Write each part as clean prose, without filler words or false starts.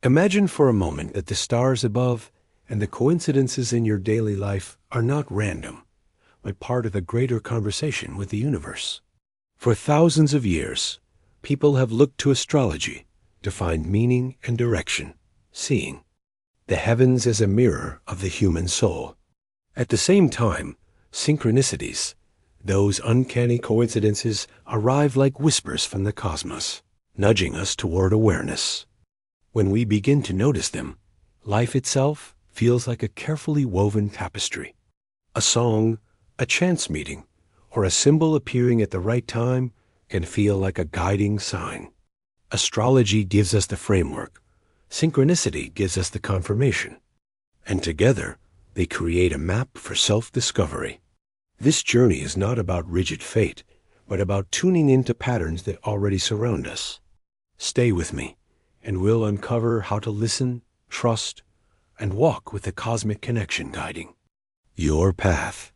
Imagine for a moment that the stars above and the coincidences in your daily life are not random, but part of a greater conversation with the universe. For thousands of years, people have looked to astrology to find meaning and direction, seeing the heavens as a mirror of the human soul. At the same time, synchronicities, those uncanny coincidences, arrive like whispers from the cosmos, nudging us toward awareness. When we begin to notice them, life itself feels like a carefully woven tapestry. A song, a chance meeting, or a symbol appearing at the right time can feel like a guiding sign. Astrology gives us the framework. Synchronicity gives us the confirmation. And together, they create a map for self-discovery. This journey is not about rigid fate, but about tuning into patterns that already surround us. Stay with me, and we'll uncover how to listen, trust, and walk with the cosmic connection guiding your path.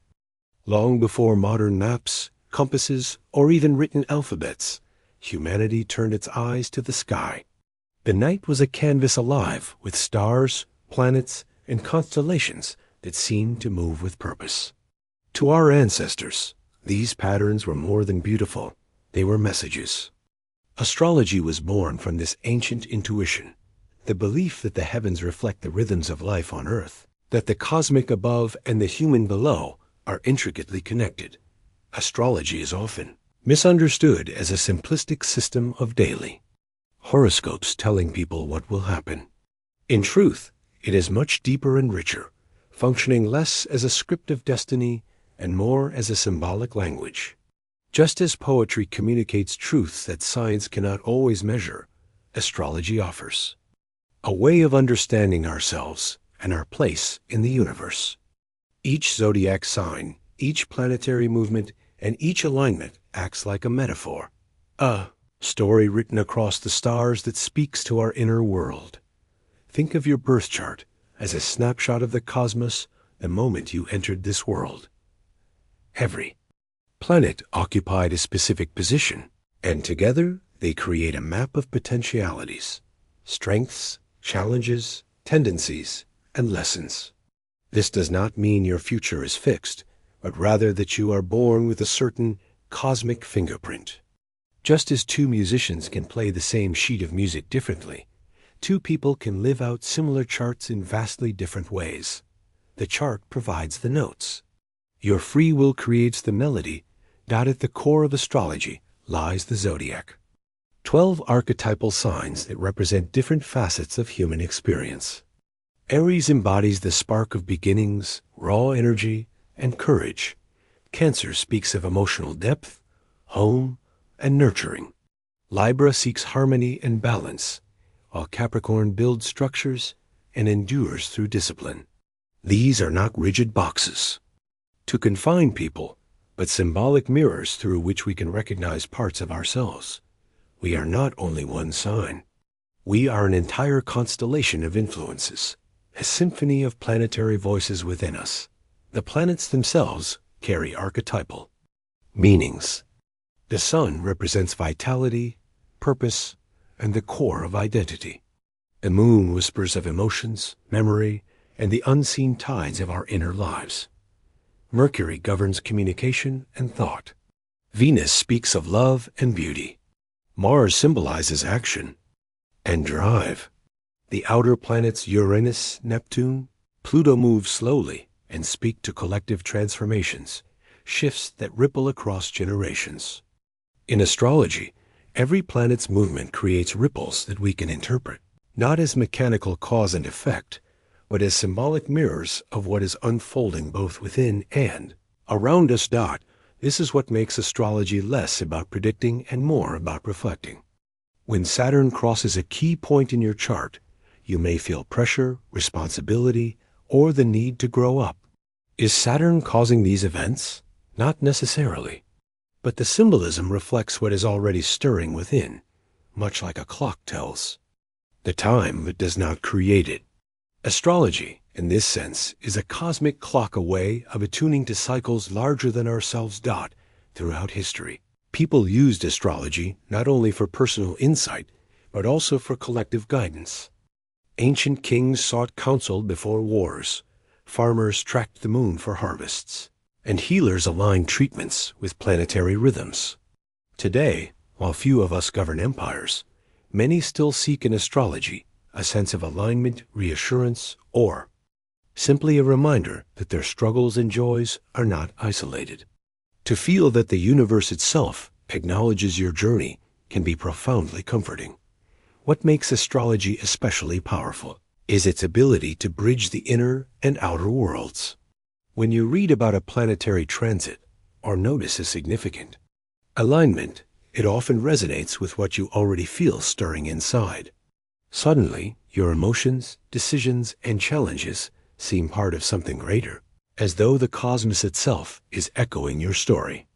Long before modern maps, compasses, or even written alphabets, humanity turned its eyes to the sky. The night was a canvas alive with stars, planets, and constellations that seemed to move with purpose. To our ancestors, these patterns were more than beautiful. They were messages. Astrology was born from this ancient intuition, the belief that the heavens reflect the rhythms of life on Earth, that the cosmic above and the human below are intricately connected. Astrology is often misunderstood as a simplistic system of daily horoscopes telling people what will happen. In truth, it is much deeper and richer, functioning less as a script of destiny and more as a symbolic language. Just as poetry communicates truths that science cannot always measure, astrology offers a way of understanding ourselves and our place in the universe. Each zodiac sign, each planetary movement, and each alignment acts like a metaphor, a story written across the stars that speaks to our inner world. Think of your birth chart as a snapshot of the cosmos the moment you entered this world. Every planet occupied a specific position, and together they create a map of potentialities, strengths, challenges, tendencies, and lessons. This does not mean your future is fixed, but rather that you are born with a certain cosmic fingerprint. Just as two musicians can play the same sheet of music differently, two people can live out similar charts in vastly different ways. The chart provides the notes. Your free will creates the melody. At the core of astrology lies the zodiac. 12 archetypal signs that represent different facets of human experience. Aries embodies the spark of beginnings, raw energy, and courage. Cancer speaks of emotional depth, home, and nurturing. Libra seeks harmony and balance, while Capricorn builds structures and endures through discipline. These are not rigid boxes to confine people, but symbolic mirrors through which we can recognize parts of ourselves. We are not only one sign. We are an entire constellation of influences, a symphony of planetary voices within us. The planets themselves carry archetypal meanings. The sun represents vitality, purpose, and the core of identity. The moon whispers of emotions, memory, and the unseen tides of our inner lives. Mercury governs communication and thought. Venus speaks of love and beauty. Mars symbolizes action and drive. The outer planets Uranus, Neptune, Pluto move slowly and speak to collective transformations, shifts that ripple across generations. In astrology, every planet's movement creates ripples that we can interpret, not as mechanical cause and effect, but as symbolic mirrors of what is unfolding both within and around us. This is what makes astrology less about predicting and more about reflecting. When Saturn crosses a key point in your chart, you may feel pressure, responsibility, or the need to grow up. Is Saturn causing these events? Not necessarily. But the symbolism reflects what is already stirring within, much like a clock tells the time but does not create it. Astrology, in this sense, is a cosmic clock, a way of attuning to cycles larger than ourselves. Throughout history, people used astrology not only for personal insight, but also for collective guidance. Ancient kings sought counsel before wars, farmers tracked the moon for harvests, and healers aligned treatments with planetary rhythms. Today, while few of us govern empires, many still seek in astrology a sense of alignment, reassurance, or simply a reminder that their struggles and joys are not isolated. To feel that the universe itself acknowledges your journey can be profoundly comforting. What makes astrology especially powerful is its ability to bridge the inner and outer worlds. When you read about a planetary transit or notice a significant alignment, it often resonates with what you already feel stirring inside. Suddenly, your emotions, decisions, and challenges seem part of something greater, as though the cosmos itself is echoing your story.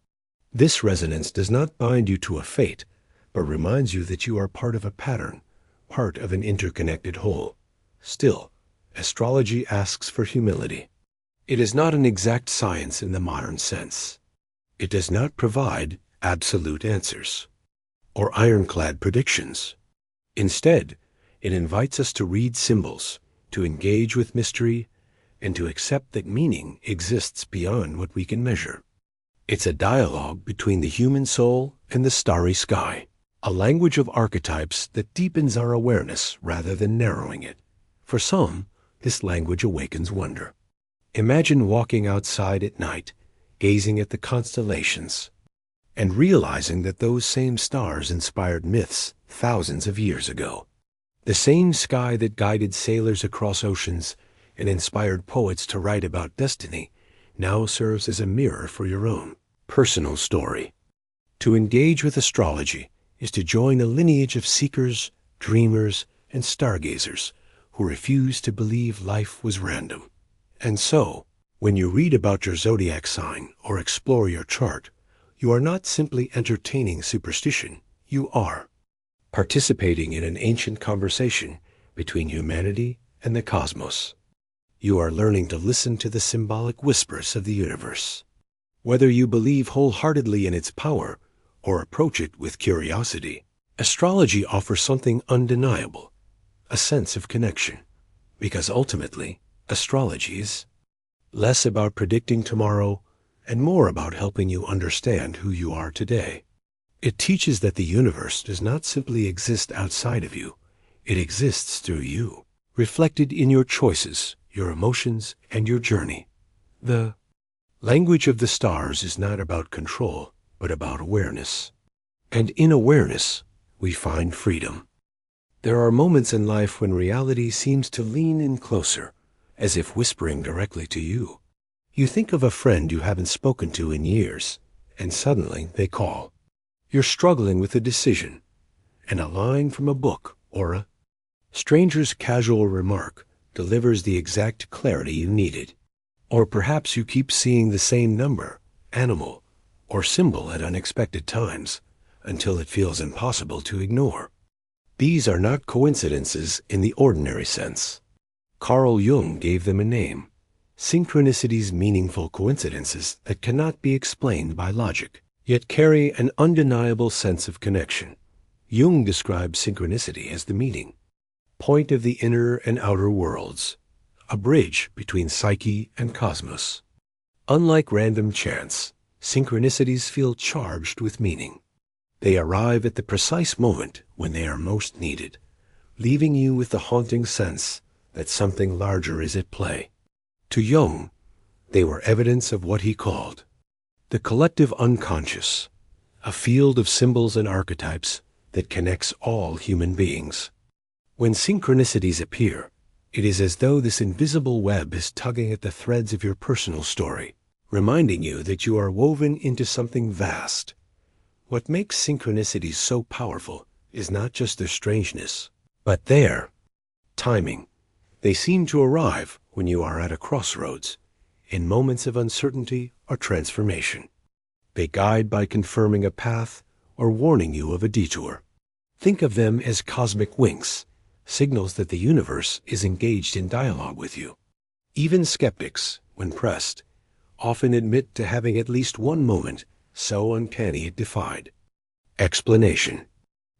This resonance does not bind you to a fate, but reminds you that you are part of a pattern, part of an interconnected whole. Still, astrology asks for humility. It is not an exact science in the modern sense. It does not provide absolute answers or ironclad predictions. Instead, it invites us to read symbols, to engage with mystery, and to accept that meaning exists beyond what we can measure. It's a dialogue between the human soul and the starry sky, a language of archetypes that deepens our awareness rather than narrowing it. For some, this language awakens wonder. Imagine walking outside at night, gazing at the constellations, and realizing that those same stars inspired myths thousands of years ago. The same sky that guided sailors across oceans and inspired poets to write about destiny now serves as a mirror for your own personal story. To engage with astrology is to join a lineage of seekers, dreamers, and stargazers who refuse to believe life was random. And so, when you read about your zodiac sign or explore your chart, you are not simply entertaining superstition, you are participating in an ancient conversation between humanity and the cosmos. You are learning to listen to the symbolic whispers of the universe. Whether you believe wholeheartedly in its power or approach it with curiosity, astrology offers something undeniable, a sense of connection, because ultimately, astrology is less about predicting tomorrow and more about helping you understand who you are today. It teaches that the universe does not simply exist outside of you, it exists through you, reflected in your choices, your emotions, and your journey. The language of the stars is not about control, but about awareness. And in awareness, we find freedom. There are moments in life when reality seems to lean in closer, as if whispering directly to you. You think of a friend you haven't spoken to in years, and suddenly they call. You're struggling with a decision, and a line from a book or a stranger's casual remark delivers the exact clarity you needed. Or perhaps you keep seeing the same number, animal, or symbol at unexpected times until it feels impossible to ignore. These are not coincidences in the ordinary sense. Carl Jung gave them a name: synchronicities, meaningful coincidences that cannot be explained by logic, yet carry an undeniable sense of connection. Jung described synchronicity as the meeting point of the inner and outer worlds, a bridge between psyche and cosmos. Unlike random chance, synchronicities feel charged with meaning. They arrive at the precise moment when they are most needed, leaving you with the haunting sense that something larger is at play. To Jung, they were evidence of what he called the collective unconscious, a field of symbols and archetypes that connects all human beings. When synchronicities appear, it is as though this invisible web is tugging at the threads of your personal story, reminding you that you are woven into something vast. What makes synchronicities so powerful is not just their strangeness, but their timing. They seem to arrive when you are at a crossroads, in moments of uncertainty or transformation. They guide by confirming a path or warning you of a detour. Think of them as cosmic winks, signals that the universe is engaged in dialogue with you. Even skeptics, when pressed, often admit to having at least one moment so uncanny it defied explanation.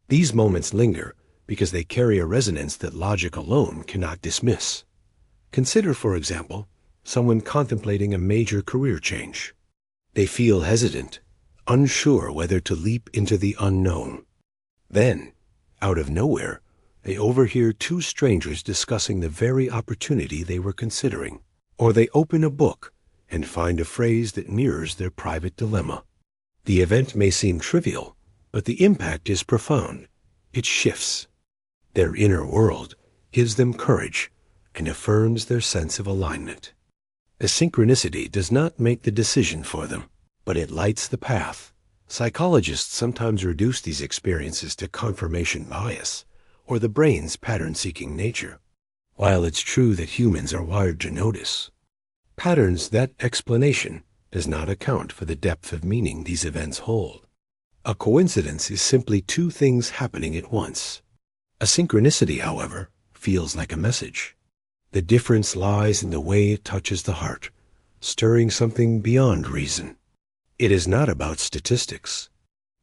These moments linger because they carry a resonance that logic alone cannot dismiss. Consider, for example, someone contemplating a major career change. They feel hesitant, unsure whether to leap into the unknown. Then, out of nowhere, they overhear two strangers discussing the very opportunity they were considering. Or they open a book and find a phrase that mirrors their private dilemma. The event may seem trivial, but the impact is profound. It shifts. Their inner world gives them courage and affirms their sense of alignment. A synchronicity does not make the decision for them, but it lights the path. Psychologists sometimes reduce these experiences to confirmation bias or the brain's pattern-seeking nature. While it's true that humans are wired to notice patterns, that explanation does not account for the depth of meaning these events hold. A coincidence is simply two things happening at once. A synchronicity, however, feels like a message. The difference lies in the way it touches the heart, stirring something beyond reason. It is not about statistics.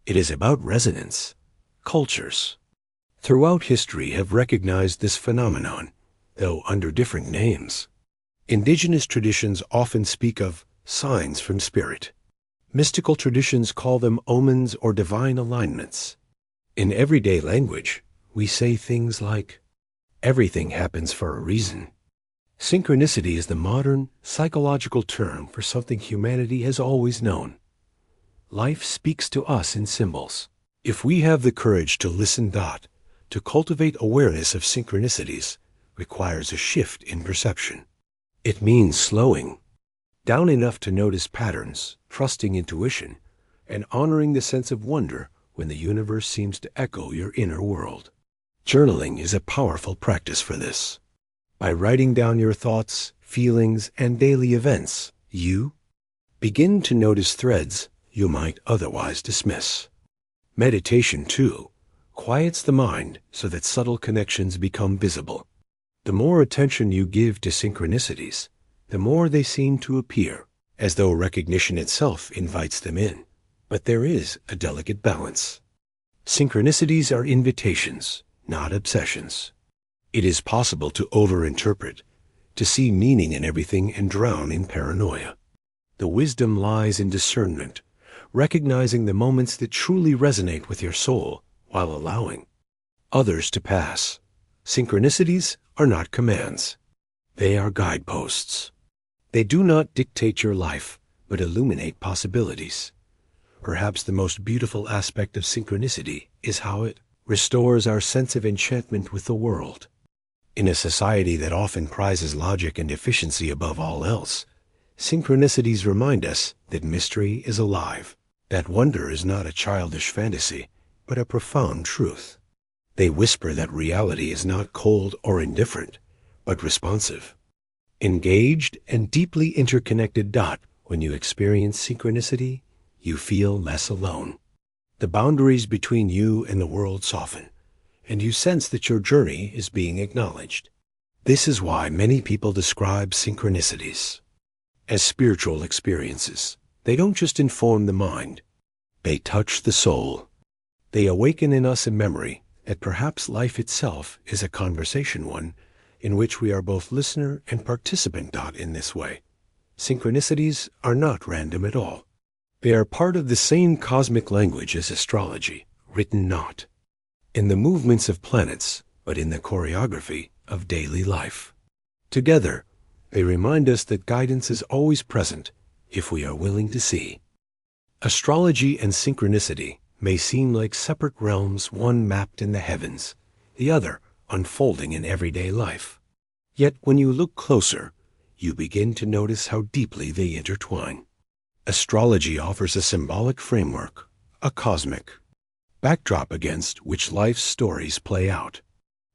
It is about resonance. Cultures throughout history have recognized this phenomenon, though under different names. Indigenous traditions often speak of signs from spirit. Mystical traditions call them omens or divine alignments. In everyday language, we say things like, "Everything happens for a reason." Synchronicity is the modern, psychological term for something humanity has always known. Life speaks to us in symbols. If we have the courage to listen, to cultivate awareness of synchronicities requires a shift in perception. It means slowing down enough to notice patterns, trusting intuition, and honoring the sense of wonder when the universe seems to echo your inner world. Journaling is a powerful practice for this. By writing down your thoughts, feelings, and daily events, you begin to notice threads you might otherwise dismiss. Meditation, too, quiets the mind so that subtle connections become visible. The more attention you give to synchronicities, the more they seem to appear, as though recognition itself invites them in. But there is a delicate balance. Synchronicities are invitations, not obsessions. It is possible to overinterpret, to see meaning in everything and drown in paranoia. The wisdom lies in discernment, recognizing the moments that truly resonate with your soul while allowing others to pass. Synchronicities are not commands. They are guideposts. They do not dictate your life, but illuminate possibilities. Perhaps the most beautiful aspect of synchronicity is how it restores our sense of enchantment with the world. In a society that often prizes logic and efficiency above all else, synchronicities remind us that mystery is alive, that wonder is not a childish fantasy, but a profound truth. They whisper that reality is not cold or indifferent, but responsive, engaged, and deeply interconnected. When you experience synchronicity, you feel less alone. The boundaries between you and the world soften, and you sense that your journey is being acknowledged. This is why many people describe synchronicities as spiritual experiences. They don't just inform the mind, they touch the soul. They awaken in us a memory that perhaps life itself is a conversation, one in which we are both listener and participant. In this way, synchronicities are not random at all. They are part of the same cosmic language as astrology, written not in the movements of planets, but in the choreography of daily life. Together, they remind us that guidance is always present if we are willing to see. Astrology and synchronicity may seem like separate realms, one mapped in the heavens, the other unfolding in everyday life. Yet when you look closer, you begin to notice how deeply they intertwine. Astrology offers a symbolic framework, a cosmic backdrop against which life's stories play out.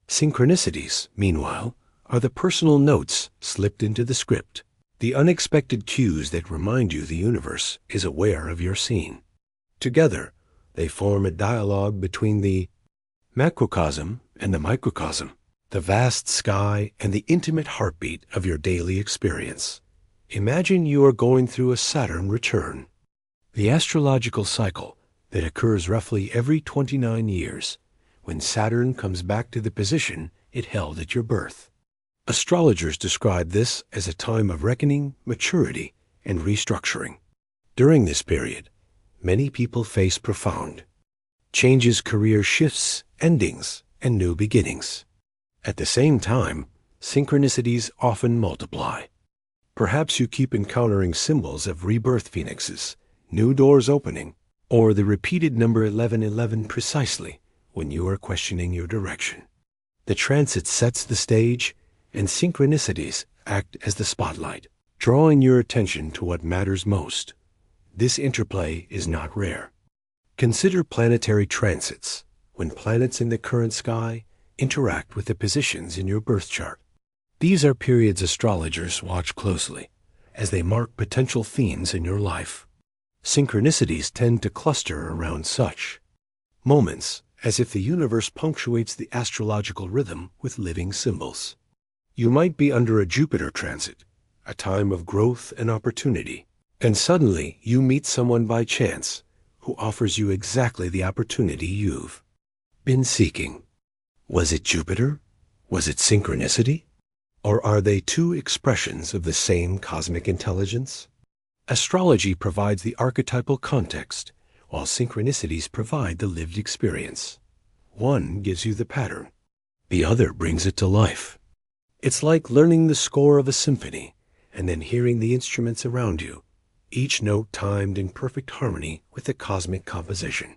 Synchronicities, meanwhile, are the personal notes slipped into the script, the unexpected cues that remind you the universe is aware of your scene. Together, they form a dialogue between the macrocosm and the microcosm, the vast sky and the intimate heartbeat of your daily experience. Imagine you are going through a Saturn return, the astrological cycle that occurs roughly every 29 years, when Saturn comes back to the position it held at your birth. Astrologers describe this as a time of reckoning, maturity, and restructuring. During this period, many people face profound changes, career shifts, endings, and new beginnings. At the same time, synchronicities often multiply. Perhaps you keep encountering symbols of rebirth phoenixes, new doors opening, or the repeated number 1111 precisely when you are questioning your direction. The transit sets the stage, and synchronicities act as the spotlight, drawing your attention to what matters most. This interplay is not rare. Consider planetary transits, when planets in the current sky interact with the positions in your birth chart. These are periods astrologers watch closely, as they mark potential themes in your life. Synchronicities tend to cluster around such moments, as if the universe punctuates the astrological rhythm with living symbols. You might be under a Jupiter transit, a time of growth and opportunity, and suddenly you meet someone by chance who offers you exactly the opportunity you've been seeking. Was it Jupiter? Was it synchronicity? Or are they two expressions of the same cosmic intelligence? Astrology provides the archetypal context, while synchronicities provide the lived experience. One gives you the pattern, the other brings it to life. It's like learning the score of a symphony and then hearing the instruments around you, each note timed in perfect harmony with the cosmic composition.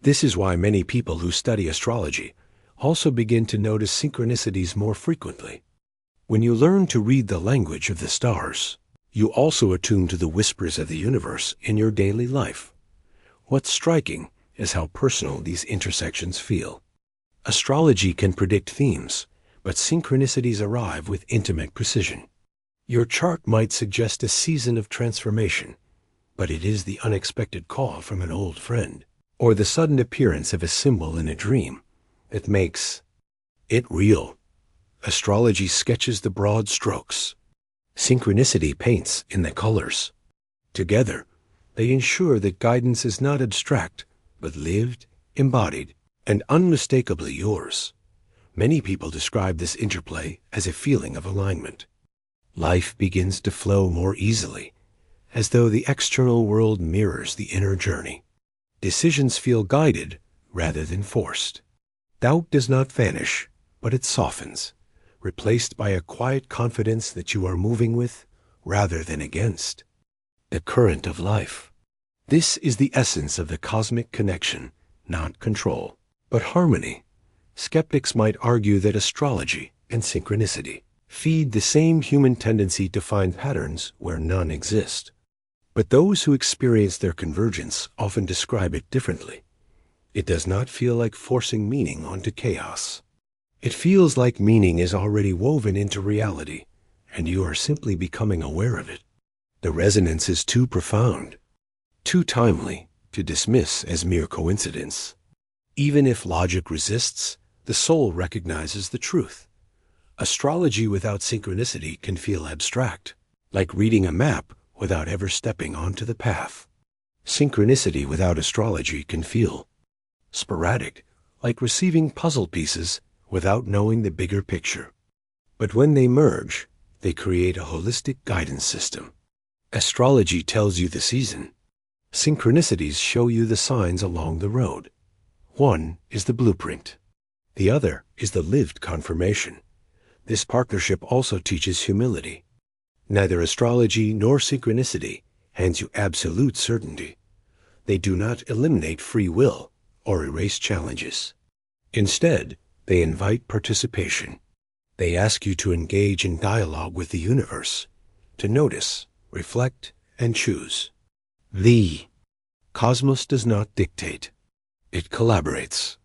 This is why many people who study astrology also begin to notice synchronicities more frequently. When you learn to read the language of the stars, you also attune to the whispers of the universe in your daily life. What's striking is how personal these intersections feel. Astrology can predict themes, but synchronicities arrive with intimate precision. Your chart might suggest a season of transformation, but it is the unexpected call from an old friend, or the sudden appearance of a symbol in a dream, that makes it real. Astrology sketches the broad strokes. Synchronicity paints in the colors. Together, they ensure that guidance is not abstract, but lived, embodied, and unmistakably yours. Many people describe this interplay as a feeling of alignment. Life begins to flow more easily, as though the external world mirrors the inner journey. Decisions feel guided rather than forced. Doubt does not vanish, but it softens, replaced by a quiet confidence that you are moving with rather than against. The current of life. This is the essence of the cosmic connection, not control, but harmony. Skeptics might argue that astrology and synchronicity feed the same human tendency to find patterns where none exist. But those who experience their convergence often describe it differently. It does not feel like forcing meaning onto chaos. It feels like meaning is already woven into reality, and you are simply becoming aware of it. The resonance is too profound, too timely to dismiss as mere coincidence. Even if logic resists, the soul recognizes the truth. Astrology without synchronicity can feel abstract, like reading a map without ever stepping onto the path. Synchronicity without astrology can feel sporadic, like receiving puzzle pieces without knowing the bigger picture. But when they merge, they create a holistic guidance system. Astrology tells you the season. Synchronicities show you the signs along the road. One is the blueprint. The other is the lived confirmation. This partnership also teaches humility. Neither astrology nor synchronicity hands you absolute certainty. They do not eliminate free will or erase challenges. Instead, they invite participation. They ask you to engage in dialogue with the universe, to notice, reflect, and choose. The cosmos does not dictate. It collaborates.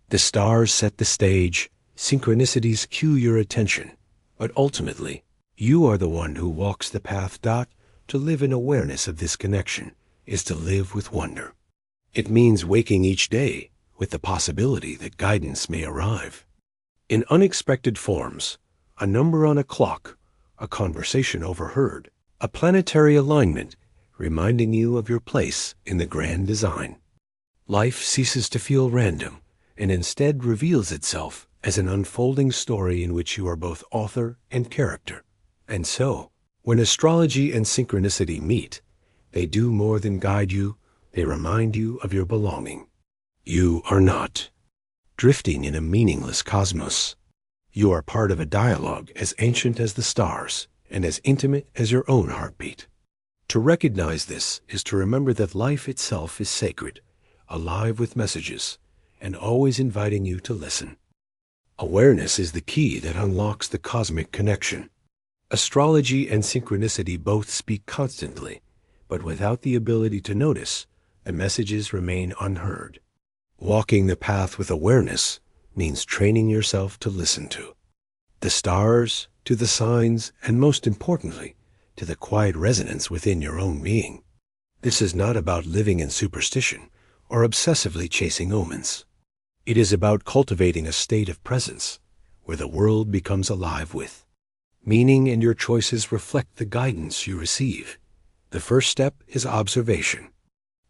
The stars set the stage, synchronicities cue your attention, but ultimately, you are the one who walks the path. To live in awareness of this connection is to live with wonder. It means waking each day with the possibility that guidance may arrive. In unexpected forms, a number on a clock, a conversation overheard, a planetary alignment reminding you of your place in the grand design. Life ceases to feel random and instead reveals itself as an unfolding story in which you are both author and character. And so, when astrology and synchronicity meet, they do more than guide you, they remind you of your belonging. You are not drifting in a meaningless cosmos. You are part of a dialogue as ancient as the stars and as intimate as your own heartbeat. To recognize this is to remember that life itself is sacred, alive with messages, and always inviting you to listen. Awareness is the key that unlocks the cosmic connection. Astrology and synchronicity both speak constantly, but without the ability to notice, the messages remain unheard. Walking the path with awareness means training yourself to listen to the stars, to the signs, and most importantly, to the quiet resonance within your own being. This is not about living in superstition or obsessively chasing omens. It is about cultivating a state of presence where the world becomes alive with meaning, and your choices reflect the guidance you receive. The first step is observation.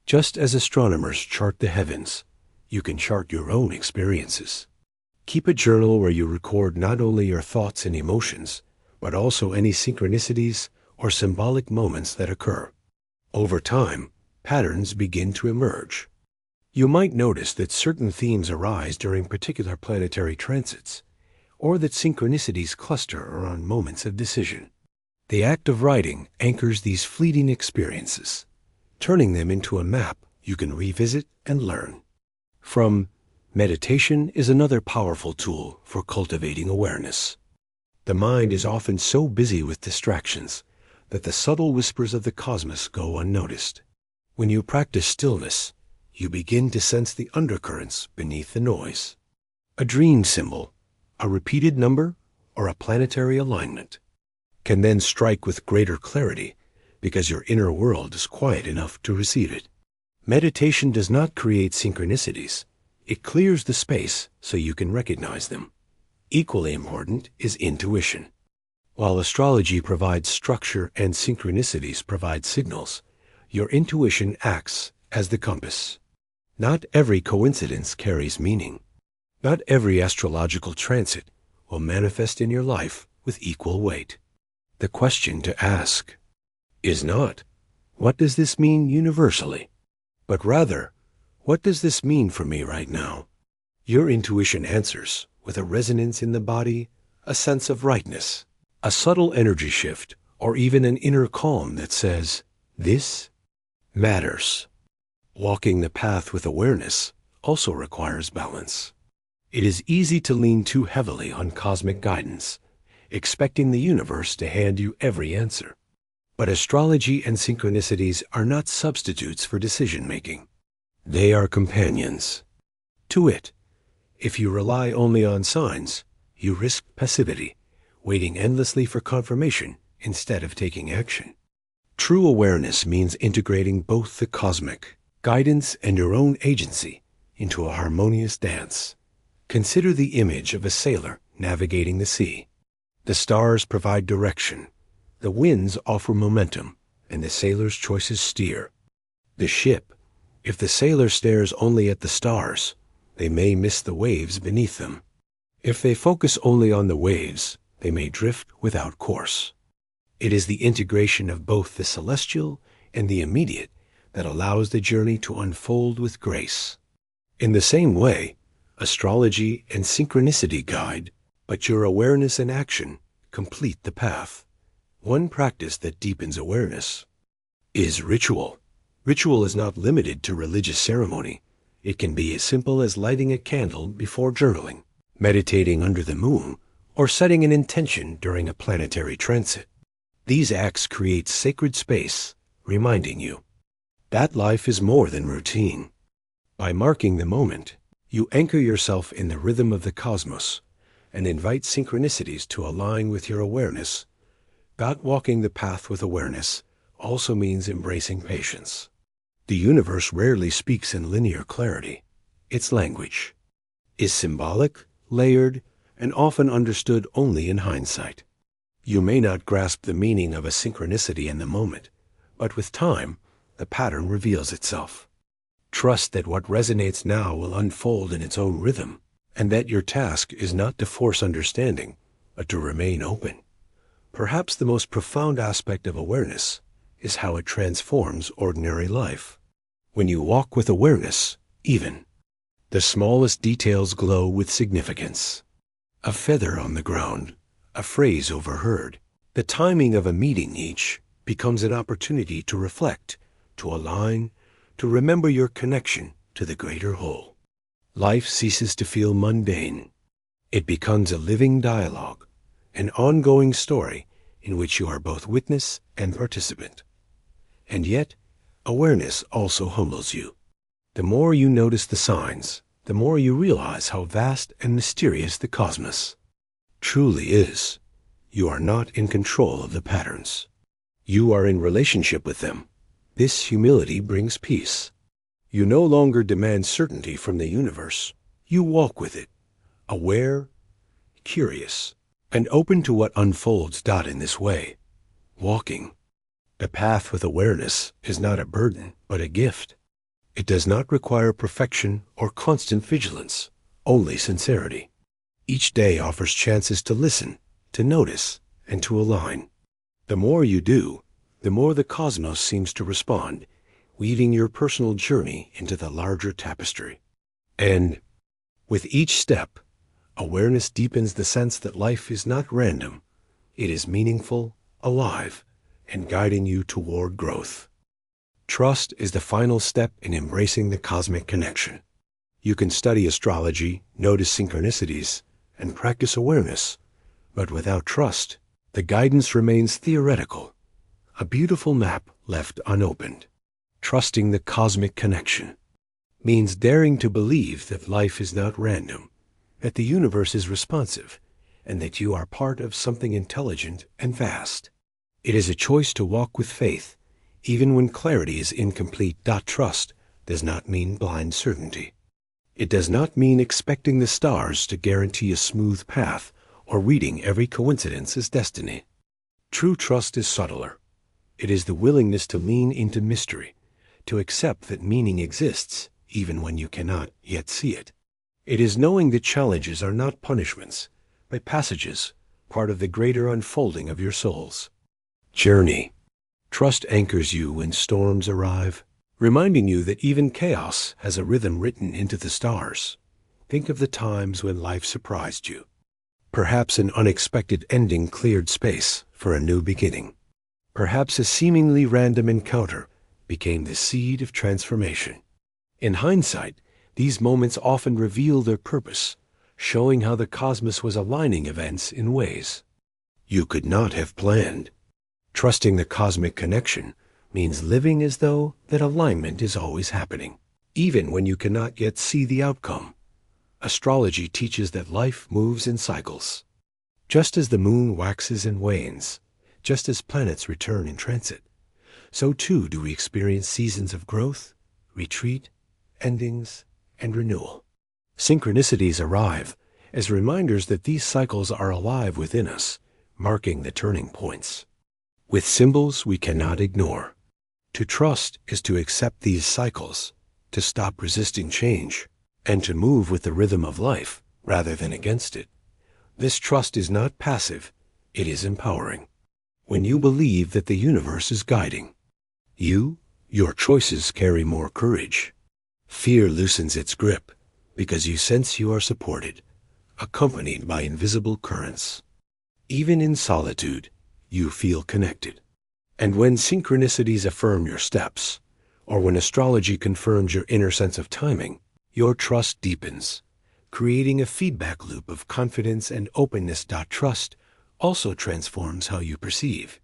Just as astronomers chart the heavens, you can chart your own experiences. Keep a journal where you record not only your thoughts and emotions, but also any synchronicities or symbolic moments that occur. Over time, patterns begin to emerge. You might notice that certain themes arise during particular planetary transits, or that synchronicities cluster around moments of decision. The act of writing anchors these fleeting experiences, turning them into a map you can revisit and learn from. Meditation is another powerful tool for cultivating awareness. The mind is often so busy with distractions that the subtle whispers of the cosmos go unnoticed. When you practice stillness, you begin to sense the undercurrents beneath the noise. A dream symbol, a repeated number, or a planetary alignment can then strike with greater clarity because your inner world is quiet enough to receive it. Meditation does not create synchronicities. It clears the space so you can recognize them. Equally important is intuition. While astrology provides structure and synchronicities provide signals, your intuition acts as the compass. Not every coincidence carries meaning. Not every astrological transit will manifest in your life with equal weight. The question to ask is not, what does this mean universally? But rather, what does this mean for me right now? Your intuition answers with a resonance in the body, a sense of rightness, a subtle energy shift, or even an inner calm that says, this matters. Walking the path with awareness also requires balance. It is easy to lean too heavily on cosmic guidance, expecting the universe to hand you every answer. But astrology and synchronicities are not substitutes for decision-making. They are companions. To it, if you rely only on signs, you risk passivity, waiting endlessly for confirmation instead of taking action. True awareness means integrating both the cosmic guidance and your own agency into a harmonious dance. Consider the image of a sailor navigating the sea. The stars provide direction, the winds offer momentum, and the sailor's choices steer. The ship, if the sailor stares only at the stars, they may miss the waves beneath them. If they focus only on the waves, they may drift without course. It is the integration of both the celestial and the immediate that allows the journey to unfold with grace. In the same way, astrology and synchronicity guide, but your awareness and action complete the path. One practice that deepens awareness is ritual. Ritual is not limited to religious ceremony. It can be as simple as lighting a candle before journaling, meditating under the moon, or setting an intention during a planetary transit. These acts create sacred space, reminding you that life is more than routine. By marking the moment, you anchor yourself in the rhythm of the cosmos and invite synchronicities to align with your awareness. Not walking the path with awareness also means embracing patience. The universe rarely speaks in linear clarity. Its language is symbolic, layered, and often understood only in hindsight. You may not grasp the meaning of a synchronicity in the moment, but with time, the pattern reveals itself. Trust that what resonates now will unfold in its own rhythm, and that your task is not to force understanding, but to remain open. Perhaps the most profound aspect of awareness is how it transforms ordinary life. When you walk with awareness, even the smallest details glow with significance. A feather on the ground, a phrase overheard, the timing of a meeting each becomes an opportunity to reflect, to align, to remember your connection to the greater whole. Life ceases to feel mundane. It becomes a living dialogue, an ongoing story in which you are both witness and participant. And yet, awareness also humbles you. The more you notice the signs, the more you realize how vast and mysterious the cosmos truly is. You are not in control of the patterns. You are in relationship with them. This humility brings peace. You no longer demand certainty from the universe. You walk with it, aware, curious, and open to what unfolds. In this way, walking the path with awareness is not a burden, but a gift. It does not require perfection or constant vigilance, only sincerity. Each day offers chances to listen, to notice, and to align. The more you do, the more the cosmos seems to respond, weaving your personal journey into the larger tapestry. And with each step, awareness deepens the sense that life is not random. It is meaningful, alive, and guiding you toward growth. Trust is the final step in embracing the cosmic connection. You can study astrology, notice synchronicities, and practice awareness, but without trust, the guidance remains theoretical, a beautiful map left unopened. Trusting the cosmic connection means daring to believe that life is not random, that the universe is responsive, and that you are part of something intelligent and vast. It is a choice to walk with faith, even when clarity is incomplete. Trust does not mean blind certainty. It does not mean expecting the stars to guarantee a smooth path or reading every coincidence as destiny. True trust is subtler. It is the willingness to lean into mystery, to accept that meaning exists even when you cannot yet see it. It is knowing that challenges are not punishments, but passages, part of the greater unfolding of your soul's journey. Trust anchors you when storms arrive, reminding you that even chaos has a rhythm written into the stars. Think of the times when life surprised you. Perhaps an unexpected ending cleared space for a new beginning. Perhaps a seemingly random encounter became the seed of transformation. In hindsight, these moments often reveal their purpose, showing how the cosmos was aligning events in ways you could not have planned. Trusting the cosmic connection means living as though that alignment is always happening, even when you cannot yet see the outcome. Astrology teaches that life moves in cycles. Just as the moon waxes and wanes, just as planets return in transit, so too do we experience seasons of growth, retreat, endings, and renewal. Synchronicities arrive as reminders that these cycles are alive within us, marking the turning points. With symbols we cannot ignore. To trust is to accept these cycles, to stop resisting change, and to move with the rhythm of life rather than against it. This trust is not passive, it is empowering. When you believe that the universe is guiding you, your choices carry more courage. Fear loosens its grip because you sense you are supported, accompanied by invisible currents. Even in solitude, you feel connected. And when synchronicities affirm your steps, or when astrology confirms your inner sense of timing, your trust deepens, creating a feedback loop of confidence and openness. Trust also transforms how you perceive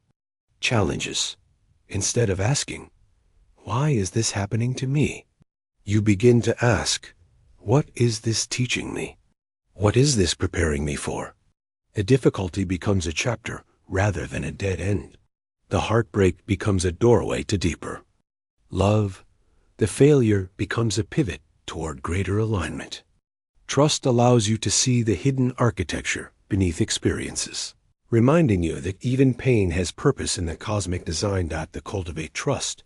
challenges. Instead of asking, "Why is this happening to me?" you begin to ask, "What is this teaching me? What is this preparing me for?" The difficulty becomes a chapter rather than a dead end. The heartbreak becomes a doorway to deeper love. The failure becomes a pivot toward greater alignment. Trust allows you to see the hidden architecture beneath experiences, reminding you that even pain has purpose in the cosmic design. To cultivate trust,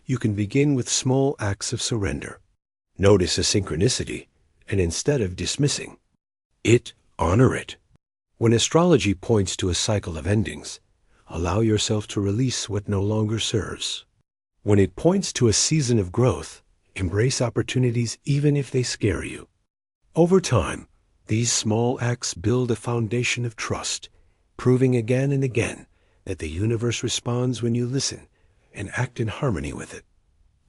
you can begin with small acts of surrender, Notice a synchronicity, and instead of dismissing it, honor it. When astrology points to a cycle of endings, allow yourself to release what no longer serves. When it points to a season of growth, embrace opportunities even if they scare you. Over time, these small acts build a foundation of trust, proving again and again that the universe responds when you listen and act in harmony with it.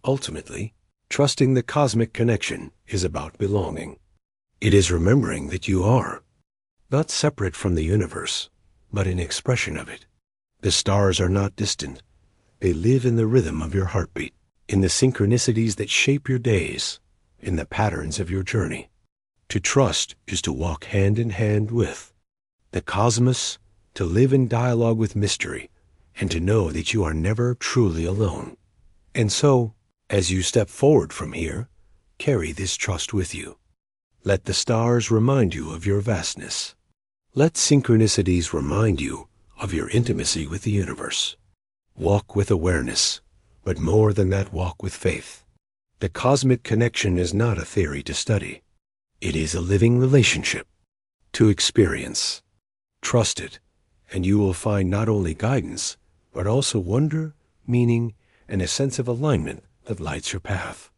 Ultimately, trusting the cosmic connection is about belonging. It is remembering that you are not separate from the universe, but an expression of it. The stars are not distant. They live in the rhythm of your heartbeat, in the synchronicities that shape your days, in the patterns of your journey. To trust is to walk hand in hand with the cosmos, to live in dialogue with mystery, and to know that you are never truly alone. And so, as you step forward from here, carry this trust with you. Let the stars remind you of your vastness. Let synchronicities remind you of your intimacy with the universe. Walk with awareness, but more than that, walk with faith. The cosmic connection is not a theory to study. It is a living relationship to experience. Trust it, and you will find not only guidance, but also wonder, meaning, and a sense of alignment that lights your path.